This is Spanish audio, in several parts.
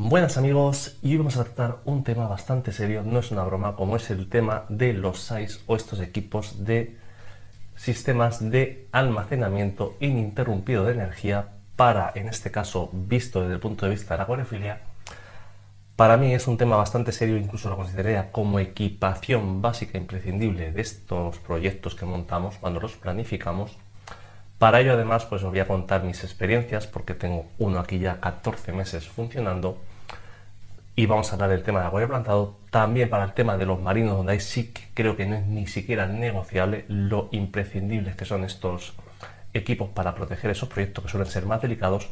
Buenas amigos, y hoy vamos a tratar un tema bastante serio, no es una broma, como es el tema de los SAIs o estos equipos de sistemas de almacenamiento ininterrumpido de energía para, en este caso, visto desde el punto de vista de la acuariofilia. Para mí es un tema bastante serio, incluso lo consideraría como equipación básica e imprescindible de estos proyectos que montamos cuando los planificamos. Para ello, además, pues os voy a contar mis experiencias, porque tengo uno aquí ya 14 meses funcionando, y vamos a hablar del tema del acuario plantado. También para el tema de los marinos, donde ahí sí que creo que no es ni siquiera negociable lo imprescindibles que son estos equipos para proteger esos proyectos que suelen ser más delicados.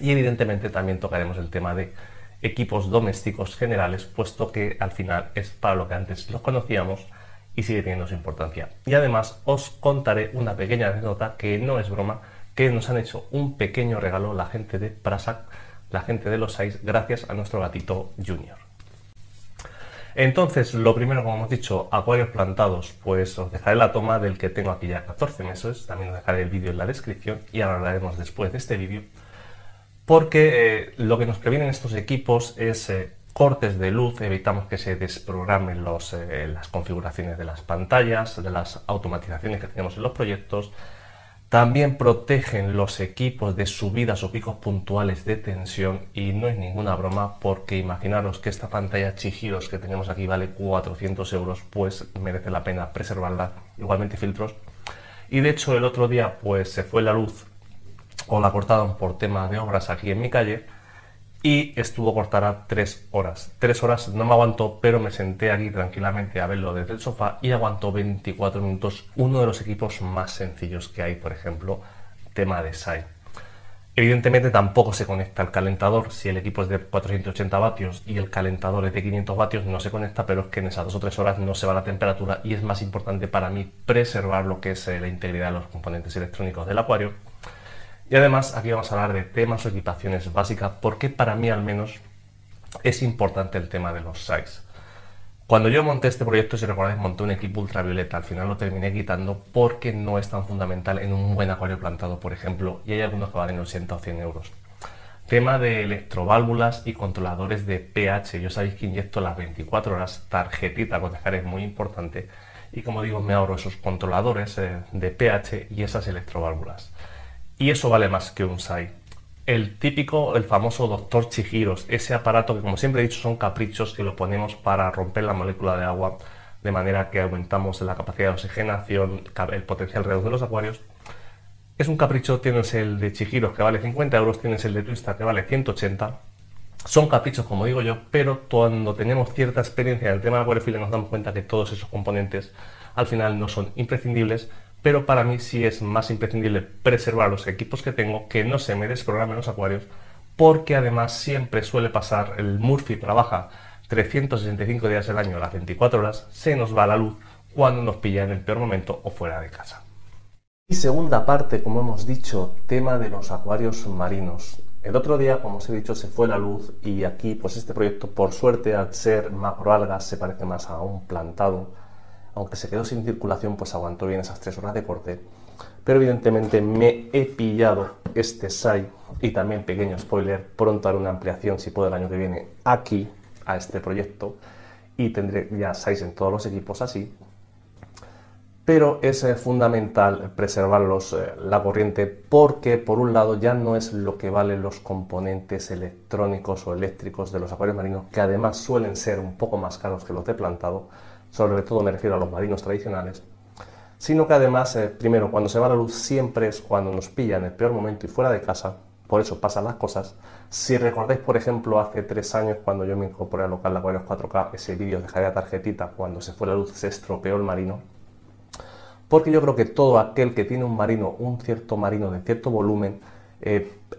Y evidentemente también tocaremos el tema de equipos domésticos generales, puesto que al final es para lo que antes los conocíamos y sigue teniendo su importancia. Y además os contaré una pequeña anécdota que no es broma, que nos han hecho un pequeño regalo la gente de Prasac, la gente de los SAIs, gracias a nuestro gatito Junior. Entonces, lo primero, como hemos dicho, acuarios plantados, pues os dejaré la toma del que tengo aquí ya 14 meses, también os dejaré el vídeo en la descripción y ahora hablaremos después de este vídeo, porque lo que nos previenen estos equipos es cortes de luz, evitamos que se desprogramen las configuraciones de las pantallas, de las automatizaciones que tenemos en los proyectos. También protegen los equipos de subidas o picos puntuales de tensión, y no es ninguna broma, porque imaginaros que esta pantalla Chihiros que tenemos aquí vale 400 euros, pues merece la pena preservarla, igualmente filtros. Y de hecho el otro día pues se fue la luz o la cortaron por tema de obras aquí en mi calle y estuvo cortada 3 horas. 3 horas no me aguantó, pero me senté aquí tranquilamente a verlo desde el sofá y aguantó 24 minutos, uno de los equipos más sencillos que hay, por ejemplo, tema de SAI. Evidentemente tampoco se conecta el calentador. Si el equipo es de 480 vatios y el calentador es de 500 vatios, no se conecta, pero es que en esas 2 o 3 horas no se va la temperatura y es más importante para mí preservar lo que es la integridad de los componentes electrónicos del acuario. Y además aquí vamos a hablar de temas o equipaciones básicas, porque para mí al menos es importante el tema de los SAIs. Cuando yo monté este proyecto, si recordáis, monté un equipo ultravioleta. Al final lo terminé quitando porque no es tan fundamental en un buen acuario plantado, por ejemplo, y hay algunos que valen 80 o 100 euros. Tema de electroválvulas y controladores de pH. Yo sabéis que inyecto las 24 horas, tarjetita con dejar es muy importante, y como digo, me ahorro esos controladores de pH y esas electroválvulas. Y eso vale más que un SAI. El típico, el famoso Dr. Chihiros, ese aparato que, como siempre he dicho, son caprichos que lo ponemos para romper la molécula de agua, de manera que aumentamos la capacidad de oxigenación, el potencial redox de los acuarios. Es un capricho. Tienes el de Chihiros que vale 50 euros, tienes el de Twister que vale 180. Son caprichos, como digo yo, pero cuando tenemos cierta experiencia en el tema de acuariofilia nos damos cuenta que todos esos componentes al final no son imprescindibles. Pero para mí sí es más imprescindible preservar los equipos que tengo, que no se me desprogramen los acuarios, porque además siempre suele pasar, el Murphy trabaja 365 días al año a las 24 horas, se nos va la luz cuando nos pilla en el peor momento o fuera de casa. Y segunda parte, como hemos dicho, tema de los acuarios marinos. El otro día, como os he dicho, se fue la luz y aquí pues este proyecto, por suerte, al ser macroalgas, se parece más a un plantado. Aunque se quedó sin circulación, pues aguantó bien esas 3 horas de corte. Pero evidentemente me he pillado este SAI, y también, pequeño spoiler, pronto haré una ampliación, si puedo, el año que viene, aquí, a este proyecto, y tendré ya SAIs en todos los equipos así. Pero es fundamental preservarlos la corriente, porque por un lado ya no es lo que valen los componentes electrónicos o eléctricos de los acuarios marinos, que además suelen ser un poco más caros que los de plantado, sobre todo me refiero a los marinos tradicionales, sino que además, primero, cuando se va la luz siempre es cuando nos pilla en el peor momento y fuera de casa, por eso pasan las cosas. Si recordáis, por ejemplo, hace 3 años cuando yo me incorporé al local de acuarios 4K, ese vídeo os dejaré la tarjetita, cuando se fue la luz se estropeó el marino, porque yo creo que todo aquel que tiene un marino, un cierto marino de cierto volumen,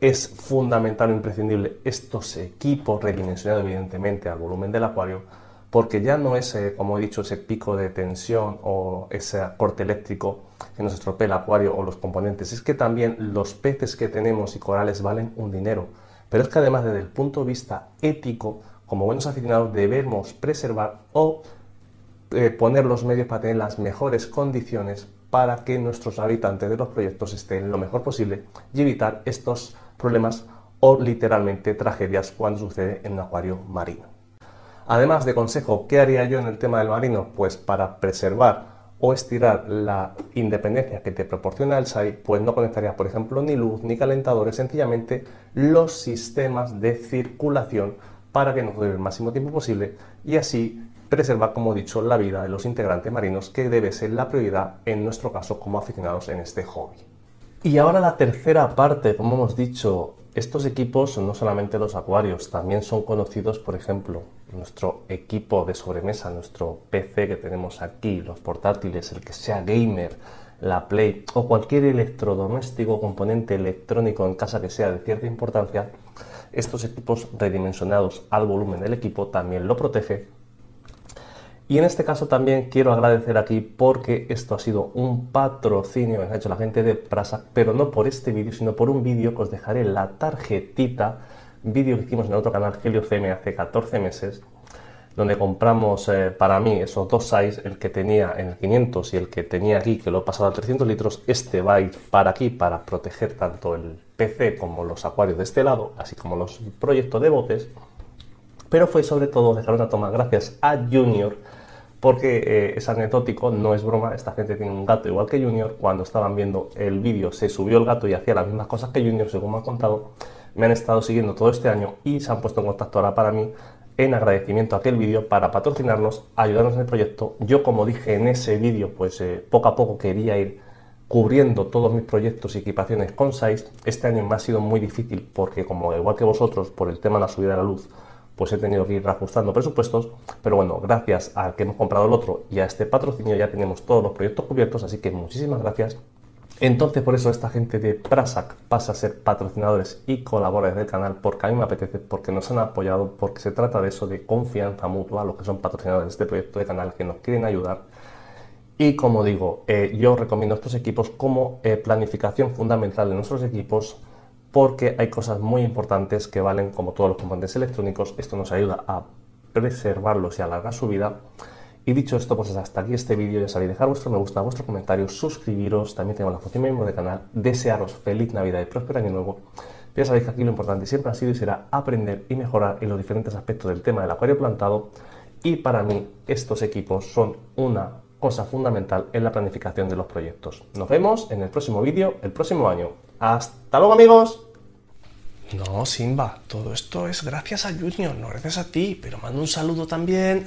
es fundamental o imprescindible estos equipos redimensionados evidentemente al volumen del acuario, porque ya no es, como he dicho, ese pico de tensión o ese corte eléctrico que nos estropea el acuario o los componentes, es que también los peces que tenemos y corales valen un dinero. Pero es que además, desde el punto de vista ético, como buenos aficionados debemos preservar o poner los medios para tener las mejores condiciones para que nuestros habitantes de los proyectos estén lo mejor posible y evitar estos problemas o literalmente tragedias cuando sucede en un acuario marino. Además de consejo, ¿qué haría yo en el tema del marino? Pues para preservar o estirar la independencia que te proporciona el SAI, pues no conectaría, por ejemplo, ni luz ni calentadores, sencillamente los sistemas de circulación para que nos dure el máximo tiempo posible y así preservar, como he dicho, la vida de los integrantes marinos, que debe ser la prioridad en nuestro caso como aficionados en este hobby. Y ahora la tercera parte, como hemos dicho, estos equipos no solamente los acuarios, también son conocidos, por ejemplo, nuestro equipo de sobremesa, nuestro PC que tenemos aquí, los portátiles, el que sea gamer, la Play o cualquier electrodoméstico o componente electrónico en casa que sea de cierta importancia. Estos equipos redimensionados al volumen del equipo también lo protege. Y en este caso también quiero agradecer aquí porque esto ha sido un patrocinio que ha hecho la gente de Prasac, pero no por este vídeo, sino por un vídeo que os dejaré la tarjetita, vídeo que hicimos en el otro canal HelioCM hace 14 meses, donde compramos para mí esos dos SAIs, el que tenía en el 500 y el que tenía aquí, que lo he pasado a 300 litros. Este va a ir para aquí para proteger tanto el PC como los acuarios de este lado, así como los proyectos de botes. Pero fue sobre todo dejar una toma gracias a Junior, porque es anecdótico, no es broma, esta gente tiene un gato igual que Junior. Cuando estaban viendo el vídeo se subió el gato y hacía las mismas cosas que Junior, según me han contado. Me han estado siguiendo todo este año y se han puesto en contacto ahora para mí en agradecimiento a aquel vídeo para patrocinarnos, ayudarnos en el proyecto. Yo, como dije en ese vídeo, pues poco a poco quería ir cubriendo todos mis proyectos y equipaciones con SAIs. Este año me ha sido muy difícil porque, como igual que vosotros, por el tema de la subida de la luz, pues he tenido que ir reajustando presupuestos, pero bueno, gracias a que hemos comprado el otro y a este patrocinio ya tenemos todos los proyectos cubiertos, así que muchísimas gracias. Entonces, por eso esta gente de Prasac pasa a ser patrocinadores y colaboradores del canal, porque a mí me apetece, porque nos han apoyado, porque se trata de eso, de confianza mutua, los que son patrocinadores de este proyecto de canal, que nos quieren ayudar. Y como digo, yo recomiendo estos equipos como planificación fundamental de nuestros equipos, porque hay cosas muy importantes que valen como todos los componentes electrónicos. Esto nos ayuda a preservarlos y alargar su vida. Y dicho esto, pues hasta aquí este vídeo. Ya sabéis, dejar vuestro me gusta, vuestro comentario, suscribiros, también tengo la función miembro del canal, desearos feliz Navidad y próspero año nuevo. Ya sabéis que aquí lo importante siempre ha sido y será aprender y mejorar en los diferentes aspectos del tema del acuario plantado, y para mí estos equipos son una cosa fundamental en la planificación de los proyectos. Nos vemos en el próximo vídeo, el próximo año. ¡Hasta luego, amigos! No, Simba, todo esto es gracias a Junior, no gracias a ti, pero mando un saludo también.